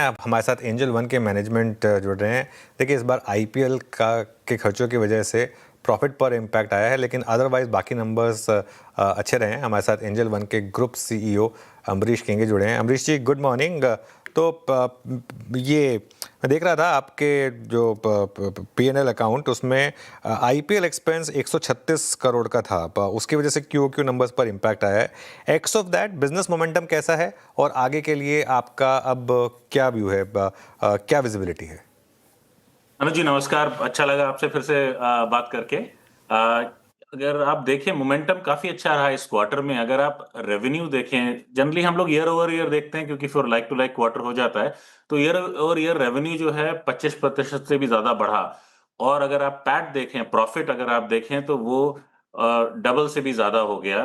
अब हमारे साथ एंजल वन के मैनेजमेंट जुड़ रहे हैं। देखिए, इस बार आईपीएल के खर्चों की वजह से प्रॉफिट पर इम्पैक्ट आया है, लेकिन अदरवाइज बाकी नंबर्स अच्छे रहे हैं। हमारे साथ एंजल वन के ग्रुप सीईओ अमरीश केंगे जुड़े हैं। अमरीश जी, गुड मॉर्निंग। तो ये मैं देख रहा था आपके जो पीएनएल अकाउंट, उसमें आईपीएल एक्सपेंस 136 करोड़ का था। उसकी वजह से क्यूओक्यू नंबर्स पर इम्पैक्ट आया है। X of that business momentum कैसा है और आगे के लिए आपका अब क्या व्यू है, क्या विजिबिलिटी है? अनुज जी नमस्कार, अच्छा लगा आपसे फिर से बात करके। अगर आप देखें मोमेंटम काफी अच्छा रहा इस क्वार्टर में। अगर आप रेवेन्यू देखें, जनरली हम लोग ईयर ओवर ईयर देखते हैं क्योंकि फिर लाइक टू लाइक क्वार्टर हो जाता है, तो ईयर ओवर ईयर रेवेन्यू जो है 25% से भी ज्यादा बढ़ा। और अगर आप पैट देखें, प्रॉफिट अगर आप देखें तो वो डबल से भी ज्यादा हो गया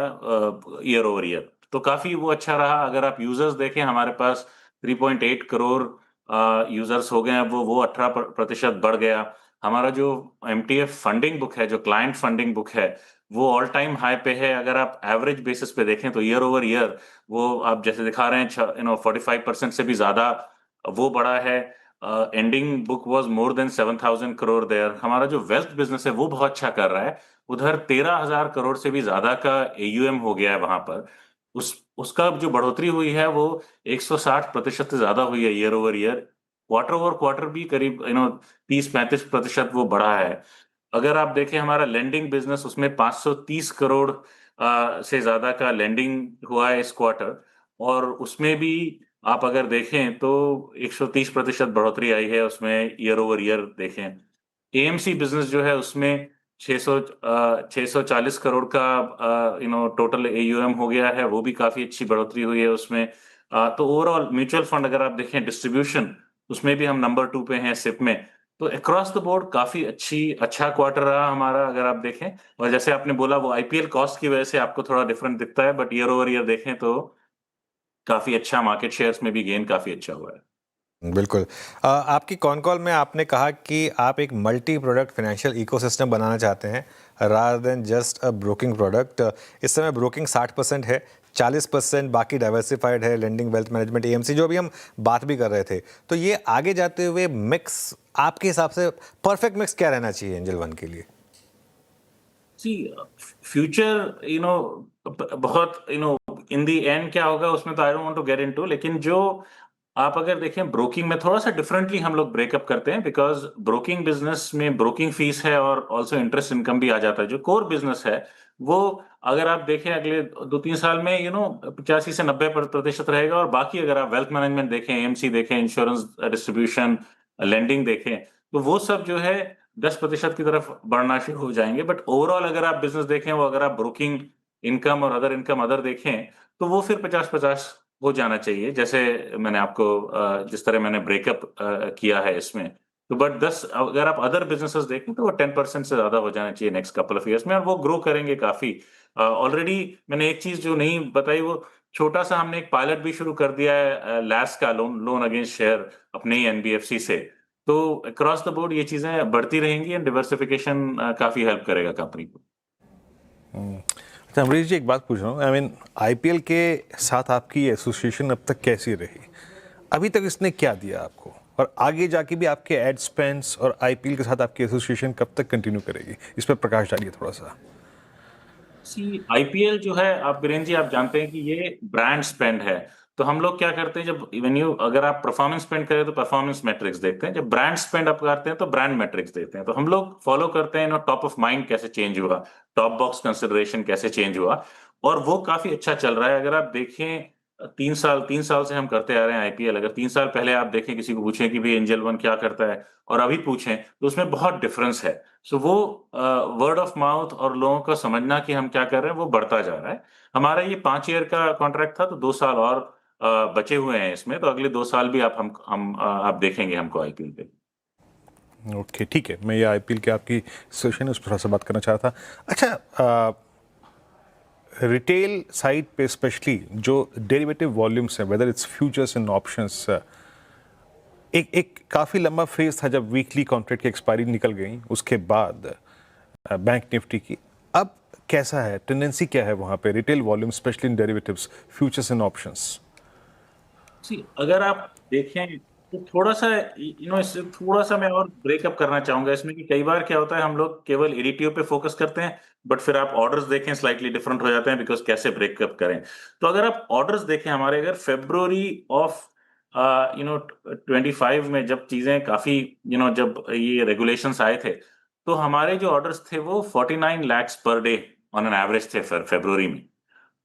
ईयर ओवर ईयर। तो काफी वो अच्छा रहा। अगर आप यूजर्स देखें, हमारे पास 3.8 करोड़ यूजर्स हो गए हैं, वो 18% बढ़ गया। हमारा जो एमटीएफ फंडिंग बुक है, जो क्लाइंट फंडिंग बुक है, वो ऑल टाइम हाई पे है। अगर आप एवरेज बेसिस पे देखें तो ईयर ओवर ईयर वो आप जैसे दिखा रहे हैं 45% से भी ज्यादा वो बढ़ा है। Ending book was more than 7,000 crore there. हमारा जो वेल्थ बिजनेस है वो बहुत अच्छा कर रहा है। उधर 13,000 करोड़ से भी ज्यादा का एयूएम हो गया है वहां पर। उसका जो बढ़ोतरी हुई है वो 160% से ज्यादा हुई है year over year. Quarter over quarter भी करीब 30-35% वो बढ़ा है। अगर आप देखें हमारा लेंडिंग बिजनेस, उसमें 530 करोड़ से ज्यादा का लेंडिंग हुआ है इस क्वार्टर। और उसमें भी आप अगर देखें तो 130% बढ़ोतरी आई है उसमें ईयर ओवर ईयर देखें। एएमसी बिजनेस जो है उसमें 640 करोड़ का टोटल एयूएम हो गया है, वो भी काफी अच्छी बढ़ोतरी हुई है उसमें। तो ओवरऑल म्यूचुअल फंड अगर आप देखें डिस्ट्रीब्यूशन, उसमें भी हम नंबर 2 पे हैं सिप में। तो अक्रॉस द बोर्ड काफी अच्छा क्वार्टर रहा हमारा अगर आप देखें। और जैसे आपने बोला वो आईपीएल कॉस्ट की वजह से आपको थोड़ा डिफरेंट दिखता है, बट ईयर ओवर ईयर देखें तो काफी अच्छा मार्केट शेयर्स में भी गेन काफी अच्छा हुआ है। बिल्कुल। आपकी कॉन कॉल में आपने कहा कि आप एक मल्टी प्रोडक्ट फाइनेंशियल इकोसिस्टम बनाना चाहते हैं rather than just a broking product. इस समय ब्रोकिंग 60% है, 40% बाकी डाइवर्सिफाइड है, लेंडिंग, वेल्थ मैनेजमेंट, एएमसी, जो अभी हम बात भी कर रहे थे। तो ये आगे जाते हुए मिक्स आपके हिसाब से परफेक्ट मिक्स क्या रहना चाहिए एंजल वन के लिए? सी फ्यूचर बहुत इन दी एंड क्या होगा उसमें तो I don't want to get into. लेकिन जो आप अगर देखें ब्रोकिंग में थोड़ा सा डिफरेंटली हम लोग ब्रेकअप करते हैं, बिकॉज ब्रोकिंग बिजनेस में ब्रोकिंग फीस है और ऑल्सो इंटरेस्ट इनकम भी आ जाता है। जो कोर बिजनेस है वो अगर आप देखें अगले 2-3 साल में 85 से 90% रहेगा। और बाकी अगर आप वेल्थ मैनेजमेंट देखें, एमसी देखें, इंश्योरेंस डिस्ट्रीब्यूशन, लेंडिंग देखें, तो वो सब जो है 10% की तरफ बढ़ना शुरू हो जाएंगे। बट ओवरऑल अगर आप बिजनेस देखें, वो अगर आप ब्रोकिंग इनकम और अदर इनकम अदर देखें, तो वो फिर 50-50 हो जाना चाहिए, जैसे मैंने आपको जिस तरह मैंने ब्रेकअप किया है इसमें। तो बट 10 अगर आप अदर बिजनेसेस देखें तो वो 10% से ज्यादा हो जाना चाहिए नेक्स्ट कपल ऑफ ईयर्स में, और वो ग्रो करेंगे काफी। ऑलरेडी मैंने एक चीज जो नहीं बताई, वो छोटा सा हमने एक पायलट भी शुरू कर दिया है लैस का, लोन लोन अगेंस्ट शेयर, अपने ही एनबीएफसी से। तो अक्रॉस द बोर्ड ये चीजें बढ़ती रहेंगी एंड डिवर्सिफिकेशन काफी हेल्प करेगा कंपनी को। अच्छा अमरीश जी, एक बात पूछ रहा हूँ। आई मीन आईपीएल के साथ आपकी एसोसिएशन अब तक कैसी रही? अभी तक इसने क्या दिया आपको, और आगे जाके भी आपके एड स्पेंड्स और आईपीएल के साथ आपकी एसोसिएशन कब तक कंटिन्यू करेगी? इस पर प्रकाश डालिए थोड़ा सा। सी आईपीएल जो है, आप बीरेन जी आप जानते हैं कि ये ब्रांड स्पेंड है। तो हम लोग क्या करते हैं, जब इवन अगर आप परफॉर्मेंस स्पेंड करें तो परफॉर्मेंस मैट्रिक्स देखते हैं, जब ब्रांड स्पेंड आप करते हैं तो ब्रांड मैट्रिक्स देखते हैं। तो हम लोग फॉलो करते हैं टॉप ऑफ माइंड कैसे चेंज हुआ, टॉप बॉक्स कंसिडरेशन कैसे चेंज हुआ, और वो काफी अच्छा चल रहा है। अगर आप देखें 3 साल से हम करते आ रहे हैं आईपीएल। अगर 3 साल पहले आप देखें, किसी को पूछें कि भाई एंजल वन क्या करता है, और अभी पूछें, तो उसमें बहुत डिफरेंस है। सो वो वर्ड ऑफ माउथ और लोगों को समझना कि हम क्या कर रहे हैं वो बढ़ता जा रहा है। हमारा ये 5 ईयर का कॉन्ट्रैक्ट था, तो 2 साल और बचे हुए हैं इसमें। तो अगले 2 साल भी आप देखेंगे हमको आईपीएल पे। ओके, ठीक है। मैं ये आईपीएल के आपकी सेशन उस पर थोड़ा सा बात करना चाह रहा था। अच्छा, रिटेल साइड पे स्पेशली जो डेरिवेटिव वॉल्यूम्स हैं, whether it's futures and options, एक काफ़ी लंबा फेज था जब वीकली कॉन्ट्रैक्ट की एक्सपायरी निकल गई, उसके बाद बैंक निफ्टी की। अब कैसा है, टेंडेंसी क्या है वहाँ पे retail volume, specially in derivatives, futures and options? अगर आप देखें तो थोड़ा सा इससे थोड़ा सा मैं और ब्रेकअप करना चाहूंगा इसमें कि कई बार क्या होता है हम लोग केवल एडीटीओ पे फोकस करते हैं, बट फिर आप ऑर्डर्स देखें स्लाइटली डिफरेंट हो जाते हैं बिकॉज कैसे ब्रेकअप करें। तो अगर आप ऑर्डर्स देखें हमारे, अगर फेब्रुवरी ऑफ 25 में जब चीजें काफी जब ये रेगुलेशंस आए थे, तो हमारे जो ऑर्डर्स थे वो 49 lakhs per day on an average थे फरवरी में।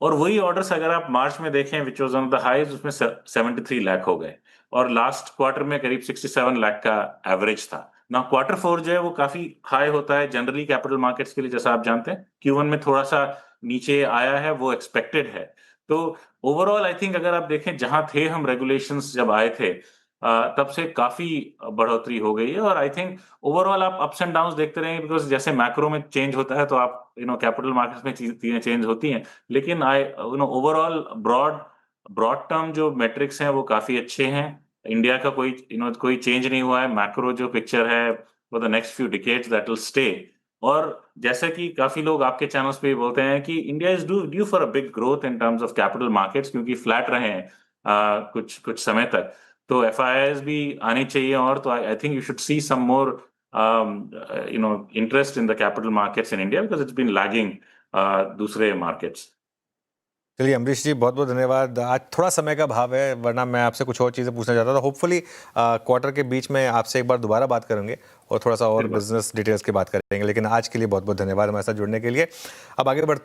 और वही ऑर्डर्स अगर आप मार्च में देखें which was one of the highs, उसमें 73 लाख हो गए, और लास्ट क्वार्टर में करीब 67 लाख का एवरेज था ना। क्वार्टर फोर जो है वो काफी हाई होता है जनरली कैपिटल मार्केट्स के लिए, जैसा आप जानते हैं। Q1 में थोड़ा सा नीचे आया है, वो एक्सपेक्टेड है। तो ओवरऑल आई थिंक अगर आप देखें जहां थे हम रेगुलेशंस जब आए थे, तब से काफी बढ़ोतरी हो गई है। और आई थिंक ओवरऑल आप अप्स एंड डाउन्स देखते रहेंगे बिकॉज जैसे मैक्रो में चेंज होता है तो आप कैपिटल मार्केट्स में चीजें चेंज होती हैं। लेकिन ओवरऑल ब्रॉड ब्रॉड टर्म जो मेट्रिक्स हैं वो काफी अच्छे हैं। इंडिया का कोई चेंज नहीं हुआ है। मैक्रो जो पिक्चर है for the next few decades that will stay. और जैसे कि काफी लोग आपके चैनल्स पे भी बोलते हैं कि India is due for a big growth in terms of capital markets, क्योंकि फ्लैट रहे हैं कुछ कुछ समय तक। तो एफआईआईज भी आनी चाहिए, और तो I think you should see some more interest in the capital markets in India because it's been lagging दूसरे markets। चलिए अमरीश जी, बहुत बहुत धन्यवाद। आज थोड़ा समय का अभाव है, वरना मैं आपसे कुछ और चीज़ें पूछना चाहता था। होपफुली क्वार्टर के बीच में आपसे एक बार दोबारा बात करेंगे और थोड़ा सा और बिल्कुल। बिजनेस डिटेल्स की बात करेंगे, लेकिन आज के लिए बहुत बहुत धन्यवाद हमारे साथ जुड़ने के लिए। अब आगे बढ़ते